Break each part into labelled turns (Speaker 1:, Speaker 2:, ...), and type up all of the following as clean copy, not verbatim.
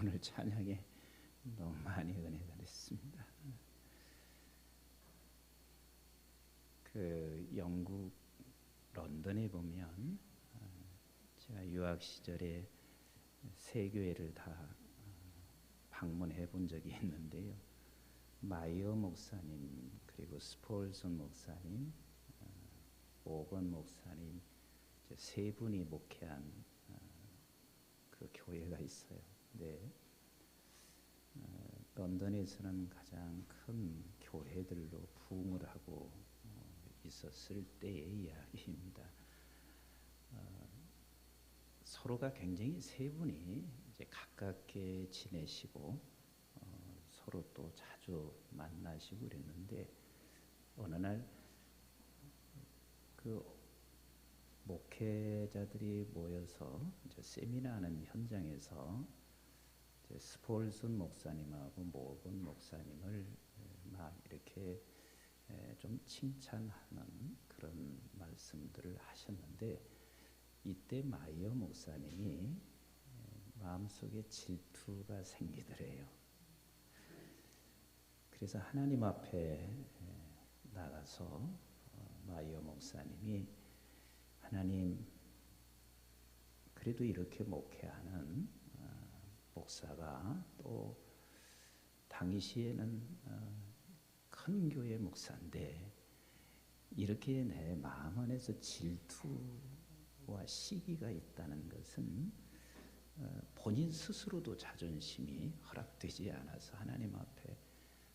Speaker 1: 오늘 찬양에 너무 많이 은혜가 됐습니다. 그 영국 런던에 보면 제가 유학 시절에 세 교회를 다 방문해 본 적이 있는데요. 마이어 목사님, 그리고 스폴슨 목사님, 오건 목사님, 세 분이 목회한 그 교회가 있어요. 네. 런던에서는 가장 큰 교회들로 부흥을 하고 있었을 때의 이야기입니다. 서로가 굉장히 세 분이 이제 가깝게 지내시고 서로 또 자주 만나시고 그랬는데 어느 날 그 목회자들이 모여서 이제 세미나하는 현장에서 이제 스폴슨 목사님하고 모건 목사님을 막 이렇게 좀 칭찬하는 그런 말씀들을 하셨는데 이때 마이어 목사님이 마음속에 질투가 생기더래요. 그래서 하나님 앞에 나가서 마이어 목사님이 하나님, 그래도 이렇게 목회하는 목사가 또 당시에는 큰 교회 목사인데 이렇게 내 마음 안에서 질투와 시기가 있다는 것은 본인 스스로도 자존심이 허락되지 않아서 하나님 앞에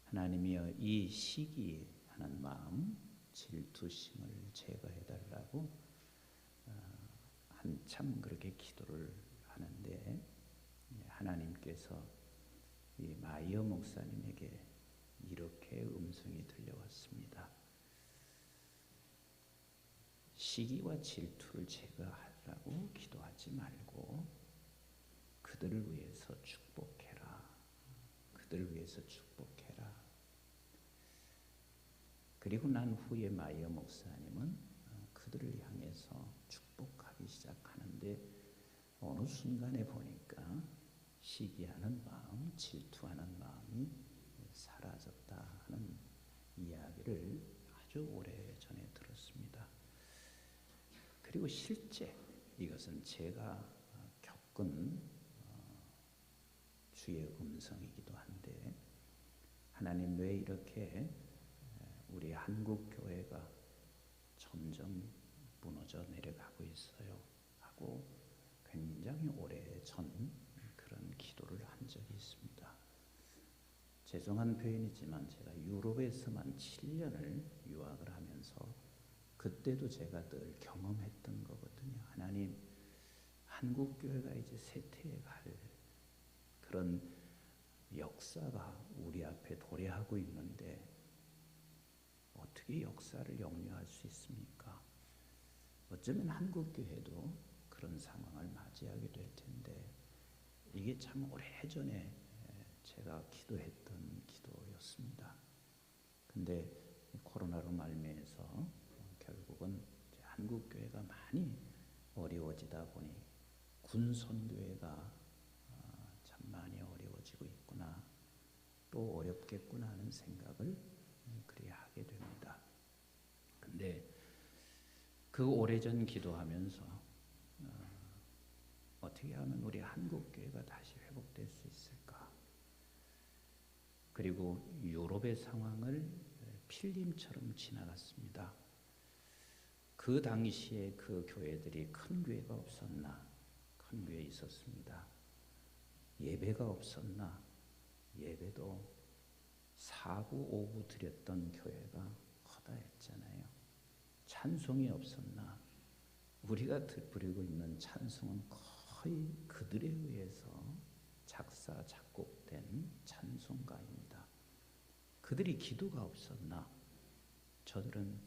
Speaker 1: 하나님이여 이 시기하는 마음 질투심을 제거해 달라고 한참 그렇게 기도를 하는데 하나님께서 이 마이어 목사님에게 이렇게 음성이 들려왔습니다. 시기와 질투를 제거하라고 기도하지 말고 그들을 위해서 축복해라. 그들을 위해서 축복해라. 그리고 난 후에 마이어 목사님은 그들을 향해서 축복하기 시작하는데 어느 순간에 보니까 시기하는 마음, 질투하는 마음이 사라졌다 하는 이야기를 아주 오래전에 들었습니다. 그리고 실제 이것은 제가 겪은 주의 음성이기도 한데 하나님 왜 이렇게 우리 한국 교회가 점점 무너져 내려가고 있어요 하고 굉장히 오래전 그런 기도를 한 적이 있습니다. 죄송한 표현이지만 제가 유럽에서만 7년을 유학을 하면서 그때도 제가 늘 경험했던 거거든요. 하나님, 한국 교회가 이제 쇠퇴해 갈 그런 역사가 우리 앞에 도래하고 있는데 어떻게 역사를 역류할 수 있습니까? 어쩌면 한국 교회도 그런 상황을 맞이하게 될 텐데 이게 참 오래전에 제가 기도했던 기도였습니다. 근데 코로나로 말미암아서 결국은 한국 교회가 많이 어려워지다 보니 군선교회가 참 많이 어려워지고 있구나, 또 어렵겠구나 하는 생각을 그리 하게 됩니다. 근데 그 오래전 기도하면서 어떻게 하면 우리 한국 교회가 다시 회복될 수 있을까? 그리고 유럽의 상황을 필름처럼 지나갔습니다. 그 당시에 그 교회들이 큰 교회가 없었나? 큰 교회 있었습니다. 예배가 없었나? 예배도 4부, 5부 드렸던 교회가 허다했잖아요. 찬송이 없었나? 우리가 부르고 있는 찬송은 거의 그들에 의해서 작사, 작곡된 찬송가입니다. 그들이 기도가 없었나? 저들은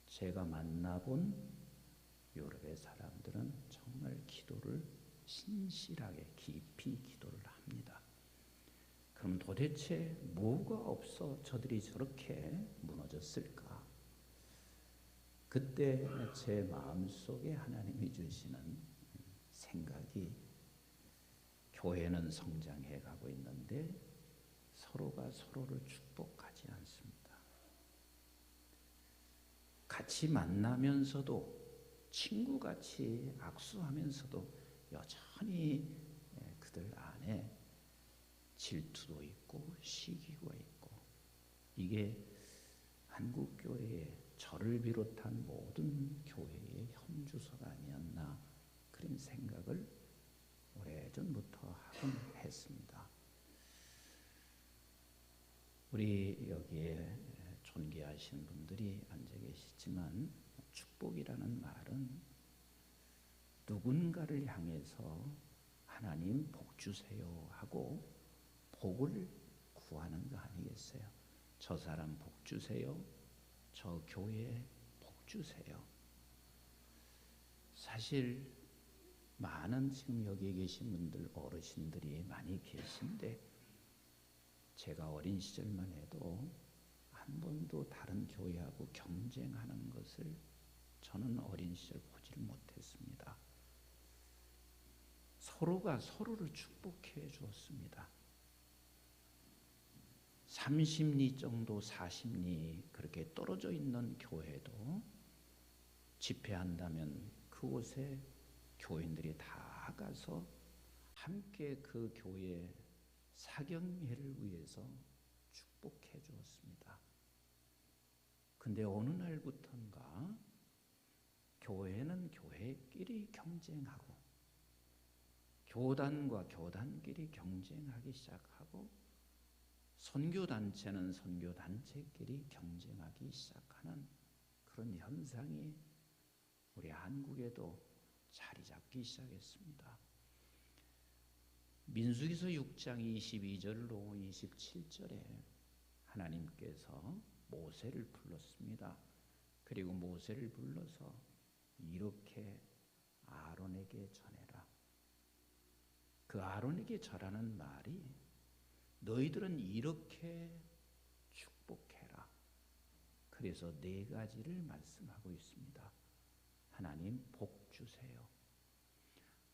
Speaker 1: 제가 만나본 유럽의 사람들은 정말 기도를 신실하게 깊이 기도를 합니다. 그럼 도대체 뭐가 없어 저들이 저렇게 무너졌을까? 그때 제 마음속에 하나님이 주시는 생각이 교회는 성장해 가고 있는데 서로가 서로를 축복하지 않습니다. 같이 만나면서도 친구같이 악수하면서도 여전히 그들 안에 질투도 있고 시기가 있고, 이게 한국교회의 저를 비롯한 모든 교회의 현주소가 아니었나 그런 생각을 오래전부터 하곤 했습니다. 우리 여기에 존귀하신 분들이 앉아 계시지만 축복이라는 말은 누군가를 향해서 하나님 복 주세요 하고 복을 구하는 거 아니겠어요? 저 사람 복 주세요. 저 교회 복 주세요. 사실 많은 지금 여기 계신 분들 어르신들이 많이 계신데 제가 어린 시절만 해도 한 번도 다른 교회하고 경쟁하는 것을 저는 어린 시절 보지를 못했습니다. 서로가 서로를 축복해 주었습니다. 30리 정도 40리 그렇게 떨어져 있는 교회도 집회한다면 그곳에 교인들이 다 가서 함께 그 교회 사경회를 위해서 축복해 주었습니다. 근데 어느 날부터인가 교회는 교회끼리 경쟁하고 교단과 교단끼리 경쟁하기 시작하고 선교단체는 선교단체끼리 경쟁하기 시작하는 그런 현상이 우리 한국에도 자리 잡기 시작했습니다. 민수기서 6장 22절로 27절에 하나님께서 모세를 불렀습니다. 그리고 모세를 불러서 이렇게 아론에게 전해라. 그 아론에게 전하는 말이 너희들은 이렇게 축복해라. 그래서 4가지를 말씀하고 있습니다. 하나님 복 주세요.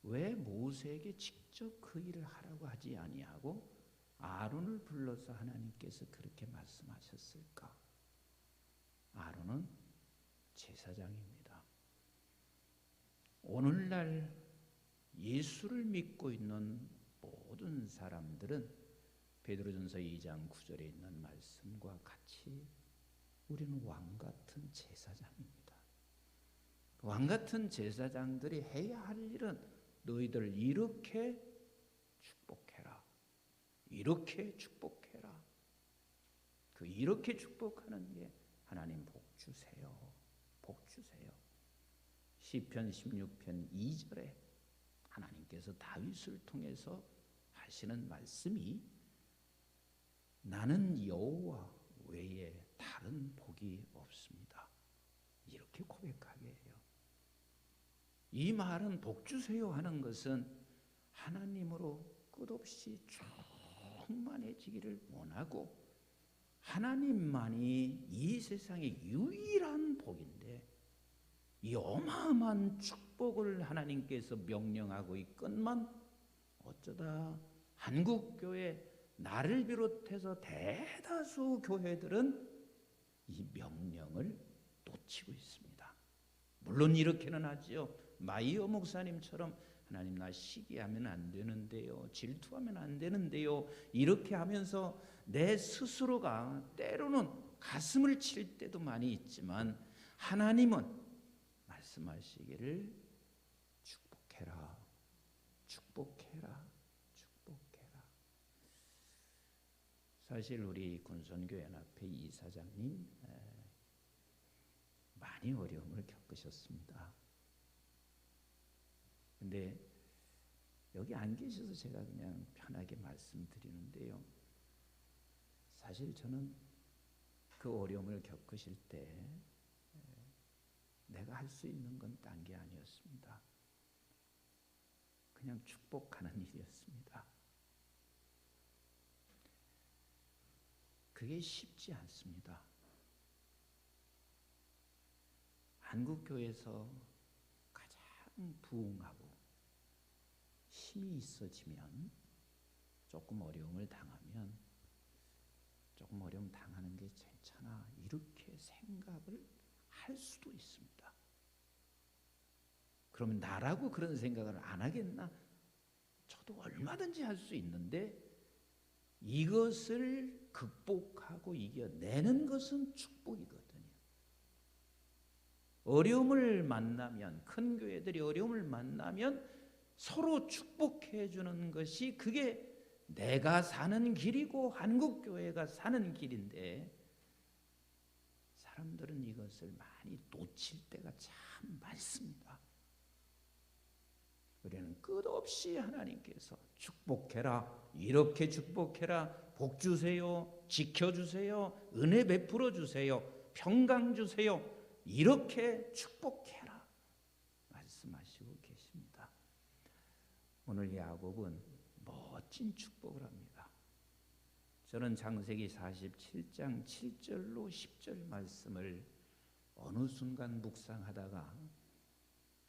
Speaker 1: 왜 모세에게 직접 그 일을 하라고 하지 아니하고 아론을 불러서 하나님께서 그렇게 말씀하셨을까? 아론은 제사장입니다. 오늘날 예수를 믿고 있는 모든 사람들은 베드로전서 2장 9절에 있는 말씀과 같이 우리는 왕같은 제사장입니다. 왕같은 제사장들이 해야 할 일은 너희들 이렇게 축복해라. 이렇게 축복해라. 그 이렇게 축복하는 게 하나님 복 주세요. 복 주세요. 시편 16편 2절에 하나님께서 다윗을 통해서 하시는 말씀이 나는 여호와 외에 다른 복이 없습니다. 이렇게 고백하게 해요. 이 말은 복 주세요 하는 것은 하나님으로 끝없이 충만해지기를 원하고 하나님만이 이 세상의 유일한 복인데 이 어마어마한 축복을 하나님께서 명령하고 있건만 어쩌다 한국교회 나를 비롯해서 대다수 교회들은 이 명령을 놓치고 있습니다. 물론 이렇게는 하지요. 마이어 목사님처럼 하나님 나 시기하면 안 되는데요. 질투하면 안 되는데요. 이렇게 하면서 내 스스로가 때로는 가슴을 칠 때도 많이 있지만 하나님은 말씀하시기를 축복해라. 축복해라. 축복해라. 사실 우리 군선교연합회 이사장님 많이 어려움을 겪으셨습니다. 근데 여기 안 계셔서 제가 그냥 편하게 말씀드리는데요. 사실 저는 그 어려움을 겪으실 때 내가 할 수 있는 건 딴 게 아니었습니다. 그냥 축복하는 일이었습니다. 그게 쉽지 않습니다. 한국교회에서 가장 부흥하고 힘이 있어지면 조금 어려움을 당하면 조금 어려움 당하는 게 괜찮아 이렇게 생각을 할 수도 있습니다. 그러면 나라고 그런 생각을 안 하겠나? 저도 얼마든지 할 수 있는데 이것을 극복하고 이겨내는 것은 축복이거든요. 어려움을 만나면, 큰 교회들이 어려움을 만나면 서로 축복해 주는 것이 그게 내가 사는 길이고 한국교회가 사는 길인데 사람들은 이것을 많이 놓칠 때가 참 많습니다. 우리는 끝없이 하나님께서 축복해라, 이렇게 축복해라, 복 주세요, 지켜주세요, 은혜 베풀어 주세요, 평강 주세요, 이렇게 축복해라 말씀하시고 계십니다. 오늘 야곱은 멋진 축복을 합니다. 저는 창세기 47장 7절로 10절 말씀을 어느 순간 묵상하다가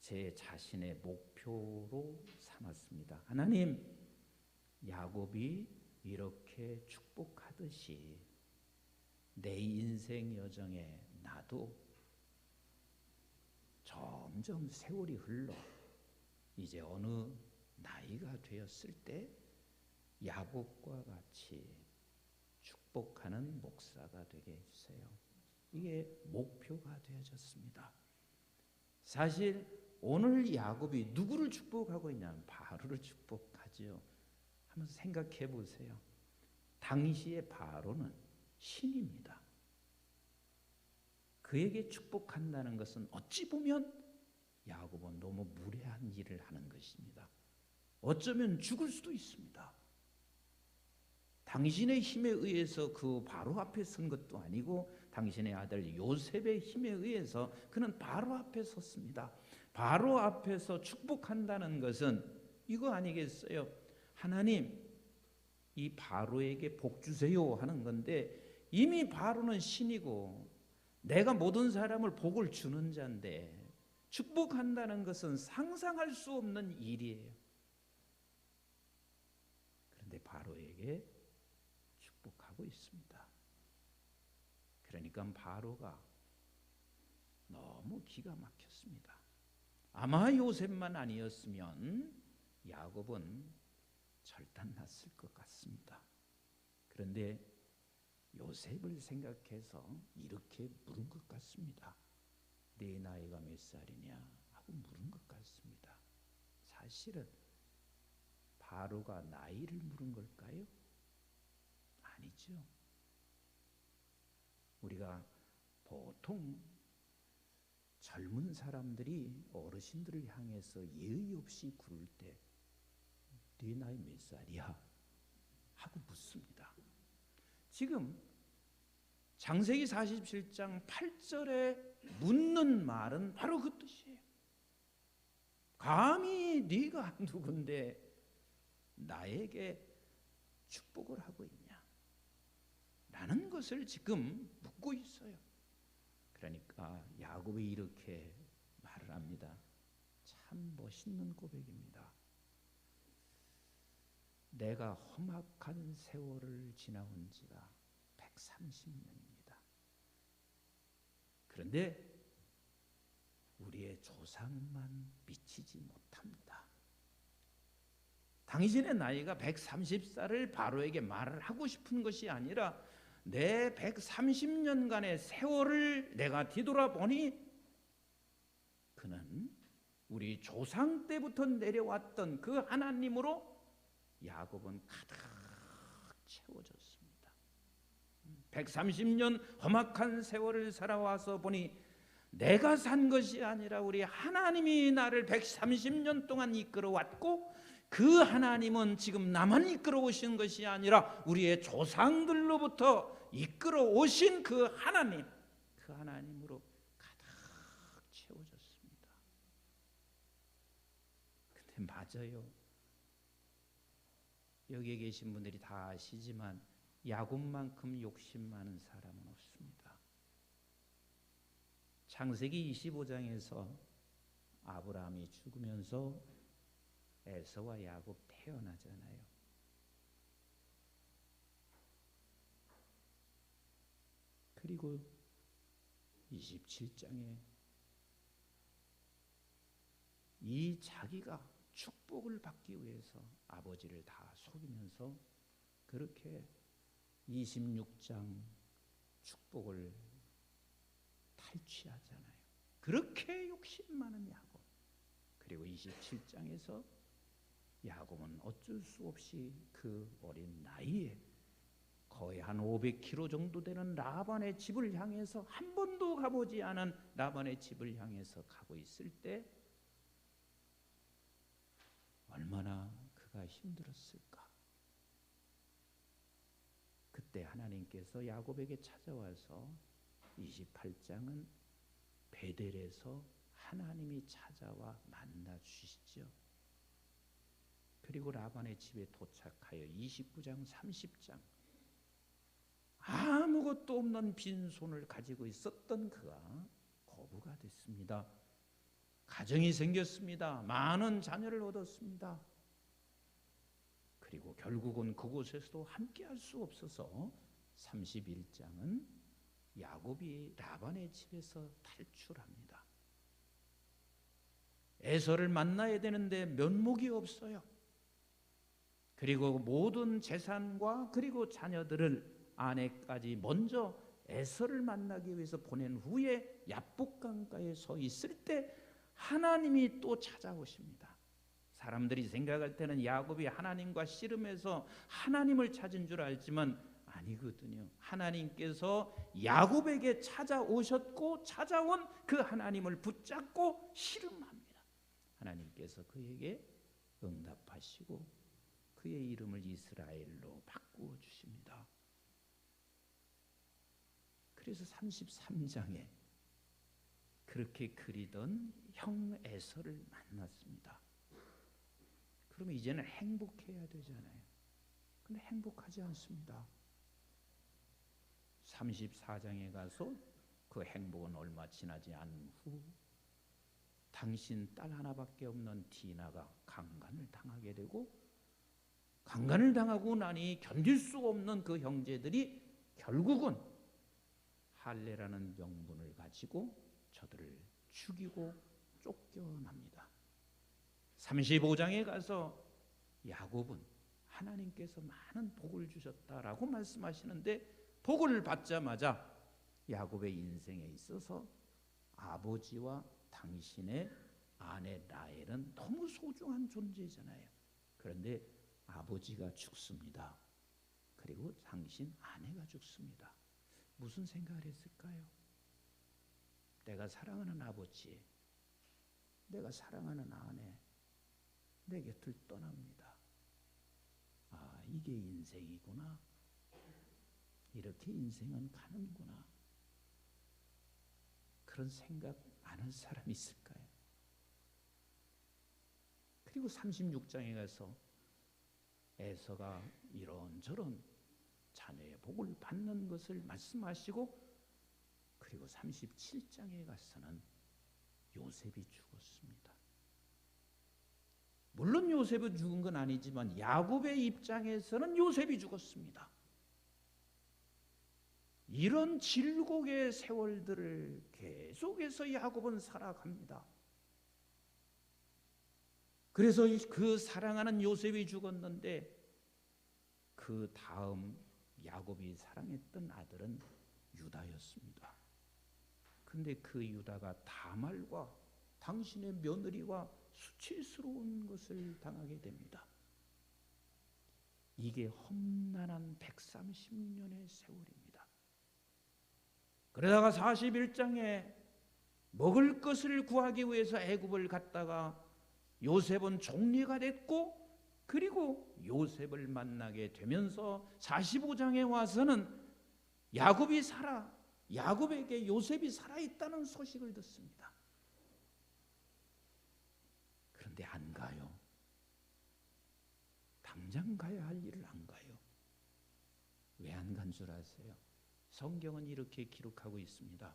Speaker 1: 제 자신의 목표로 삼았습니다. 하나님, 야곱이 이렇게 축복하듯이 내 인생 여정에 나도 점점 세월이 흘러 이제 어느 나이가 되었을 때 야곱과 같이 축복하는 목사가 되게 해주세요. 이게 목표가 되어졌습니다. 사실 오늘 야곱이 누구를 축복하고 있냐면 바로를 축복하지요. 한번 생각해 보세요. 당시의 바로는 신입니다. 그에게 축복한다는 것은 어찌 보면 야곱은 너무 무례한 일을 하는 것입니다. 어쩌면 죽을 수도 있습니다. 당신의 힘에 의해서 그 바로 앞에 선 것도 아니고 당신의 아들 요셉의 힘에 의해서 그는 바로 앞에 섰습니다. 바로 앞에서 축복한다는 것은 이거 아니겠어요? 하나님, 이 바로에게 복 주세요 하는 건데 이미 바로는 신이고 내가 모든 사람을 복을 주는 자인데 축복한다는 것은 상상할 수 없는 일이에요. 그런데 바로에게 축복하고 있습니다. 그러니까 바로가 너무 기가 막혔습니다. 아마 요셉만 아니었으면 야곱은 절단났을 것 같습니다. 그런데 요셉을 생각해서 이렇게 물은 것 같습니다. 네 나이가 몇 살이냐 하고 물은 것 같습니다. 사실은 바로가 나이를 물은 걸까요? 아니죠. 우리가 보통 젊은 사람들이 어르신들을 향해서 예의 없이 굴을 때 네 나이 몇 살이야? 하고 묻습니다. 지금 창세기 47장 8절에 묻는 말은 바로 그 뜻이에요. 감히 네가 누군데 나에게 축복을 하고 있냐? 라는 것을 지금 묻고 있어요. 그러니까 야곱이 이렇게 말을 합니다. 참 멋있는 고백입니다. 내가 험악한 세월을 지나온 지가 130년입니다. 그런데 우리의 조상만 미치지 못합니다. 당신의 나이가 130살을 바로에게 말을 하고 싶은 것이 아니라 내 130년간의 세월을 내가 뒤돌아보니 그는 우리 조상 때부터 내려왔던 그 하나님으로 야곱은 가득 채워졌습니다. 130년 험악한 세월을 살아와서 보니 내가 산 것이 아니라 우리 하나님이 나를 130년 동안 이끌어왔고 그 하나님은 지금 나만 이끌어오신 것이 아니라 우리의 조상들로부터 이끌어오신 그 하나님, 그 하나님으로 가득 채워졌습니다. 근데 맞아요. 여기에 계신 분들이 다 아시지만 야곱만큼 욕심 많은 사람은 없습니다. 창세기 25장에서 아브라함이 죽으면서 에서와 야곱 태어나잖아요. 그리고 27장에 이 자기가 축복을 받기 위해서 아버지를 다 속이면서 그렇게 26장 축복을 탈취하잖아요. 그렇게 욕심 많은 야곱. 그리고 27장에서 야곱은 어쩔 수 없이 그 어린 나이에 거의 한 500km 정도 되는 라반의 집을 향해서 한 번도 가보지 않은 라반의 집을 향해서 가고 있을 때 얼마나 그가 힘들었을까. 그때 하나님께서 야곱에게 찾아와서 28장은 베델에서 하나님이 찾아와 만나 주시죠. 그리고 라반의 집에 도착하여 29장 30장 아무것도 없는 빈손을 가지고 있었던 그가 거부가 됐습니다. 가정이 생겼습니다. 많은 자녀를 얻었습니다. 그리고 결국은 그곳에서도 함께할 수 없어서 31장은 야곱이 라반의 집에서 탈출합니다. 에서를 만나야 되는데 면목이 없어요. 그리고 모든 재산과 그리고 자녀들을 아내까지 먼저 에서를 만나기 위해서 보낸 후에 야복강가에 서 있을 때 하나님이 또 찾아오십니다. 사람들이 생각할 때는 야곱이 하나님과 씨름해서 하나님을 찾은 줄 알지만 아니거든요. 하나님께서 야곱에게 찾아오셨고 찾아온 그 하나님을 붙잡고 씨름합니다. 하나님께서 그에게 응답하시고 그의 이름을 이스라엘로 바꾸어 주십니다. 그래서 33장에 그렇게 그리던 형 에서를 만났습니다. 그러면 이제는 행복해야 되잖아요. 근데 행복하지 않습니다. 34장에 가서 그 행복은 얼마 지나지 않은 후 당신 딸 하나밖에 없는 디나가 강간을 당하게 되고 강간을 당하고 나니 견딜 수 없는 그 형제들이 결국은 할례라는 명분을 가지고 저들을 죽이고 쫓겨납니다. 35장에 가서 야곱은 하나님께서 많은 복을 주셨다라고 말씀하시는데 복을 받자마자 야곱의 인생에 있어서 아버지와 당신의 아내 라헬은 너무 소중한 존재잖아요. 그런데 아버지가 죽습니다. 그리고 당신 아내가 죽습니다. 무슨 생각을 했을까요? 내가 사랑하는 아버지, 내가 사랑하는 아내, 내 곁을 떠납니다. 아, 이게 인생이구나. 이렇게 인생은 가는구나. 그런 생각 안 한 사람이 있을까요? 그리고 36장에 가서 에서가 이런저런 자녀의 복을 받는 것을 말씀하시고 그리고 37장에 가서는 요셉이 죽었습니다. 물론 요셉은 죽은 건 아니지만 야곱의 입장에서는 요셉이 죽었습니다. 이런 질곡의 세월들을 계속해서 야곱은 살아갑니다. 그래서 그 사랑하는 요셉이 죽었는데 그 다음 야곱이 사랑했던 아들은 유다였습니다. 근데 그 유다가 다말과 당신의 며느리와 수치스러운 것을 당하게 됩니다. 이게 험난한 130년의 세월입니다. 그러다가 41장에 먹을 것을 구하기 위해서 애굽을 갔다가 요셉은 총리가 됐고 그리고 요셉을 만나게 되면서 45장에 와서는 야곱에게 요셉이 살아있다는 소식을 듣습니다. 그런데 안 가요. 당장 가야 할 일을 안 가요. 왜 안 간 줄 아세요? 성경은 이렇게 기록하고 있습니다.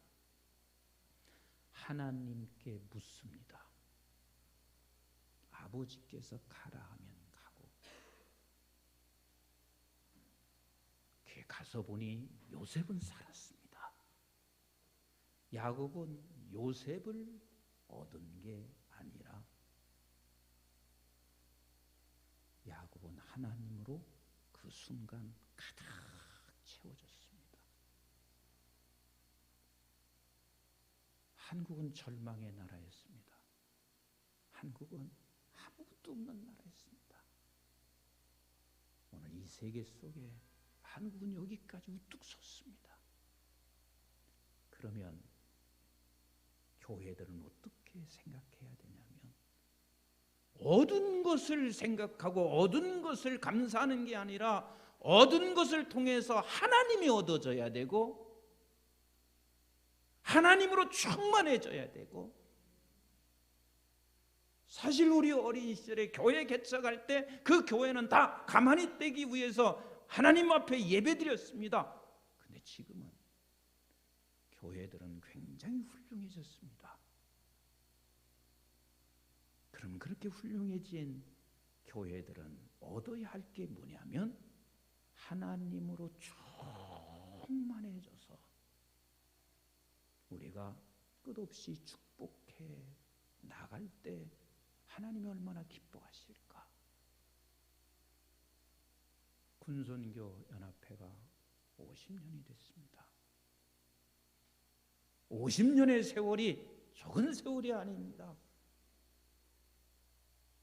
Speaker 1: 하나님께 묻습니다. 아버지께서 가라 하면 가고 가서 보니 요셉은 살았습니다. 야곱은 요셉을 얻은 게 아니라 야곱은 하나님으로 그 순간 가득 채워졌습니다. 한국은 절망의 나라였습니다. 한국은 아무것도 없는 나라였습니다. 오늘 이 세계 속에 한국은 여기까지 우뚝 섰습니다. 그러면 교회들은 어떻게 생각해야 되냐면, 얻은 것을 생각하고 얻은 것을 감사하는 게 아니라 얻은 것을 통해서 하나님이 얻어져야 되고 하나님으로 충만해져야 되고, 사실 우리 어린 시절에 교회 개척할 때 그 교회는 다 가만히 떼기 위해서 하나님 앞에 예배드렸습니다. 근데 지금은 교회들은 굉장히 훌륭해졌습니다. 그럼 그렇게 훌륭해진 교회들은 얻어야 할 게 뭐냐면 하나님으로 충만해져서 우리가 끝없이 축복해 나갈 때 하나님이 얼마나 기뻐하실까. 군선교 연합회가 50년이 됐습니다. 50년의 세월이 적은 세월이 아닙니다.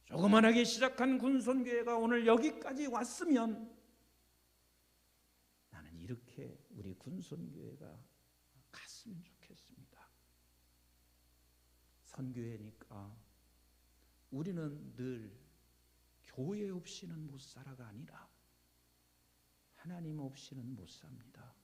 Speaker 1: 조그만하게 시작한 군선교회가 오늘 여기까지 왔으면 나는 이렇게 우리 군선교회가 갔으면 좋겠습니다. 선교회니까 우리는 늘 교회 없이는 못 살아가 아니라 하나님 없이는 못 삽니다.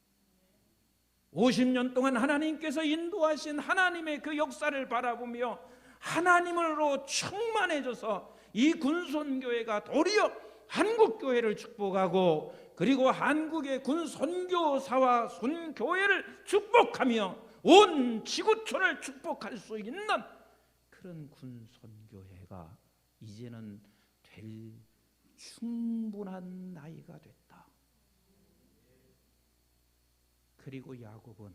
Speaker 1: 50년 동안 하나님께서 인도하신 하나님의 그 역사를 바라보며 하나님으로 충만해져서 이 군선교회가 도리어 한국교회를 축복하고, 그리고 한국의 군선교사와 순교회를 축복하며 온 지구촌을 축복할 수 있는 그런 군선교회가 이제는 될 충분한 나이가 됐다. 그리고 야곱은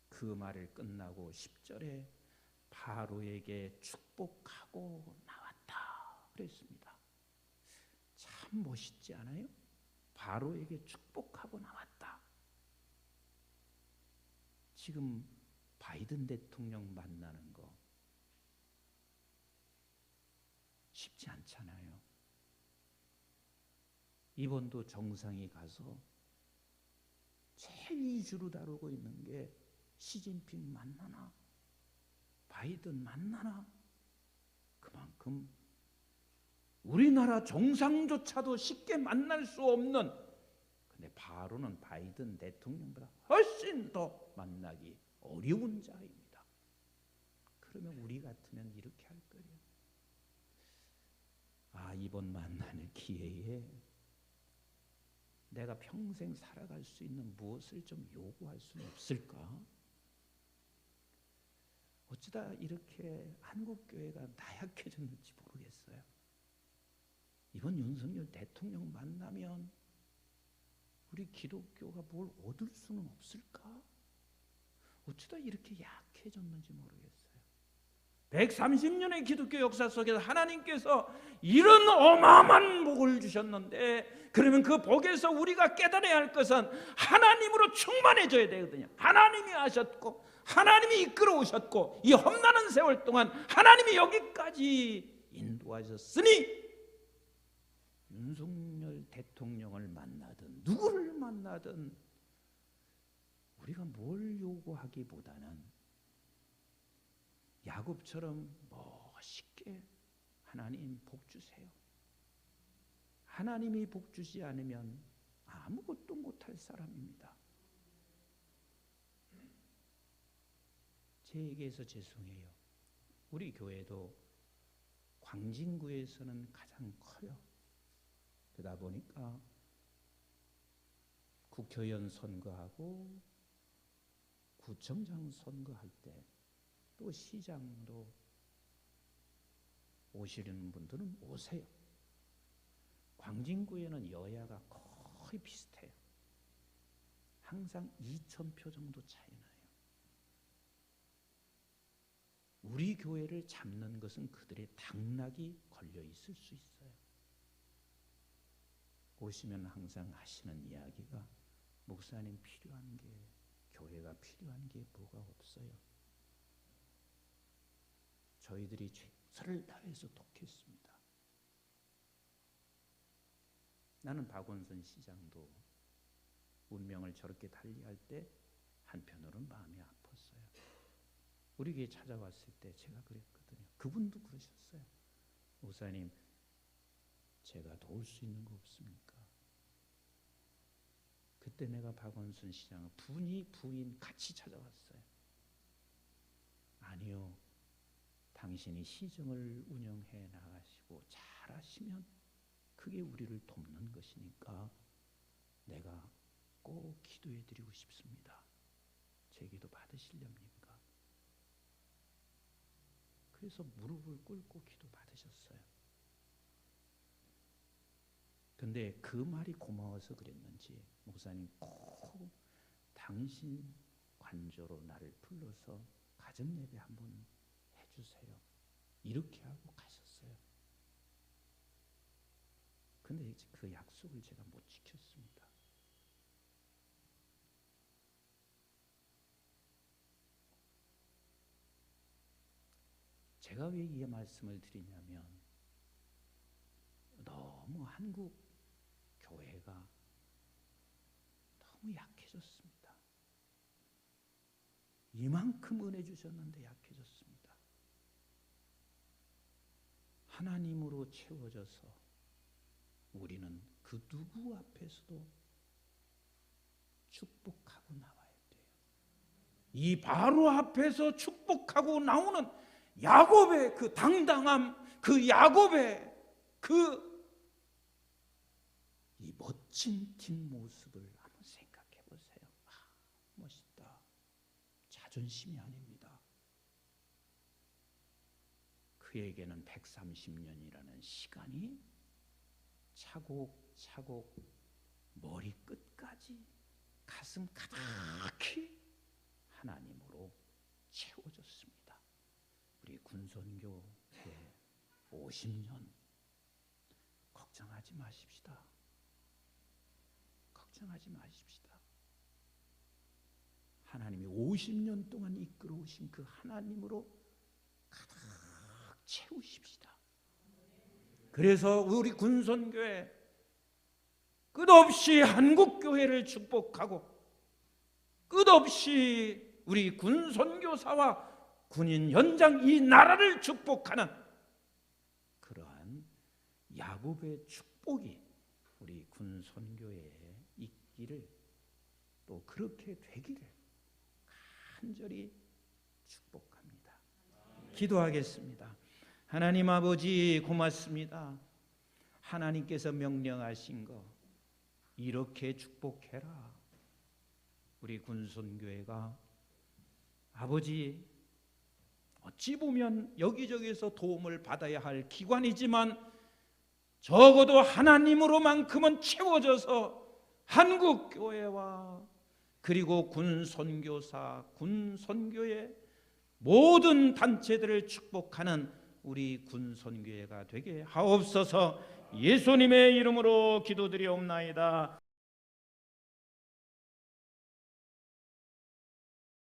Speaker 1: 그 말을 끝나고 10절에 바로에게 축복하고 나왔다 그랬습니다. 참 멋있지 않아요? 바로에게 축복하고 나왔다. 지금 바이든 대통령 만나는 거 쉽지 않잖아요. 이번도 정상이 가서 제일 이주로 다루고 있는 게 시진핑 만나나 바이든 만나나. 그만큼 우리나라 정상조차도 쉽게 만날 수 없는, 근데 바로는 바이든 대통령보다 훨씬 더 만나기 어려운 자입니다. 그러면 우리 같으면 이렇게 할 거예요. 아, 이번 만나는 기회에 내가 평생 살아갈 수 있는 무엇을 좀 요구할 수는 없을까? 어쩌다 이렇게 한국교회가 나약해졌는지 모르겠어요. 이번 윤석열 대통령 만나면 우리 기독교가 뭘 얻을 수는 없을까? 어쩌다 이렇게 약해졌는지 모르겠어요. 130년의 기독교 역사 속에서 하나님께서 이런 어마어마한 복을 주셨는데, 그러면 그 복에서 우리가 깨달아야 할 것은 하나님으로 충만해져야 되거든요. 하나님이 하셨고 하나님이 이끌어 오셨고 이 험난한 세월 동안 하나님이 여기까지 인도하셨으니 윤석열 대통령을 만나든 누구를 만나든 우리가 뭘 요구하기보다는 야곱처럼 멋있게 하나님 복 주세요. 하나님이 복 주지 않으면 아무것도 못할 사람입니다. 제 얘기해서 죄송해요. 우리 교회도 광진구에서는 가장 커요. 그러다 보니까 국회의원 선거하고 구청장 선거할 때 또 시장도 오시는 분들은 오세요. 광진구에는 여야가 거의 비슷해요. 항상 2,000표 정도 차이 나요. 우리 교회를 잡는 것은 그들의 당락이 걸려 있을 수 있어요. 오시면 항상 하시는 이야기가 목사님 필요한 게, 교회가 필요한 게 뭐가 없어요. 저희들이 최선을 다해서 돕겠습니다. 나는 박원순 시장도 운명을 저렇게 달리할 때 한편으로는 마음이 아팠어요. 우리 교회 찾아왔을 때 제가 그랬거든요. 그분도 그러셨어요. 목사님, 제가 도울 수 있는 거 없습니까? 그때 내가 박원순 시장을 부인 같이 찾아왔어요. 아니요, 당신이 시정을 운영해 나가시고 잘하시면 그게 우리를 돕는 것이니까 내가 꼭 기도해 드리고 싶습니다. 제 기도 받으시렵니까? 그래서 무릎을 꿇고 기도 받으셨어요. 근데 그 말이 고마워서 그랬는지 목사님 꼭 당신 관저로 나를 불러서 가정 예배 한번 해주세요. 이렇게 하고 가셨어요. 근데 그 약속을 제가 못 지켰습니다. 제가 왜 이 말씀을 드리냐면 너무 한국 교회가 너무 약해졌습니다. 이만큼 은혜 주셨는데 약해졌습니다. 하나님으로 채워져서 우리는 그 누구 앞에서도 축복하고 나와야 돼요. 이 바로 앞에서 축복하고 나오는 야곱의 그 당당함, 그 야곱의 이 멋진 뒷모습을 한번 생각해 보세요. 멋있다. 자존심이 아닙니다. 그에게는 130년이라는 시간이 차곡차곡 머리 끝까지 가슴 가득히 하나님으로 채워졌습니다. 우리 군선교회 50년 걱정하지 마십시다. 걱정하지 마십시다. 하나님이 50년 동안 이끌어오신 그 하나님으로 가득 채우십시다. 그래서 우리 군선교회 끝없이 한국교회를 축복하고 끝없이 우리 군선교사와 군인 현장 이 나라를 축복하는 그러한 야곱의 축복이 우리 군선교회에 있기를, 또 그렇게 되기를 간절히 축복합니다. 기도하겠습니다. 하나님 아버지 고맙습니다. 하나님께서 명령하신 거 이렇게 축복해라. 우리 군선교회가 아버지 어찌 보면 여기저기서 도움을 받아야 할 기관이지만 적어도 하나님으로만큼은 채워져서 한국교회와 그리고 군선교사, 군선교회 모든 단체들을 축복하는 우리 군선교회가 되게 하옵소서. 예수님의 이름으로 기도드리옵나이다.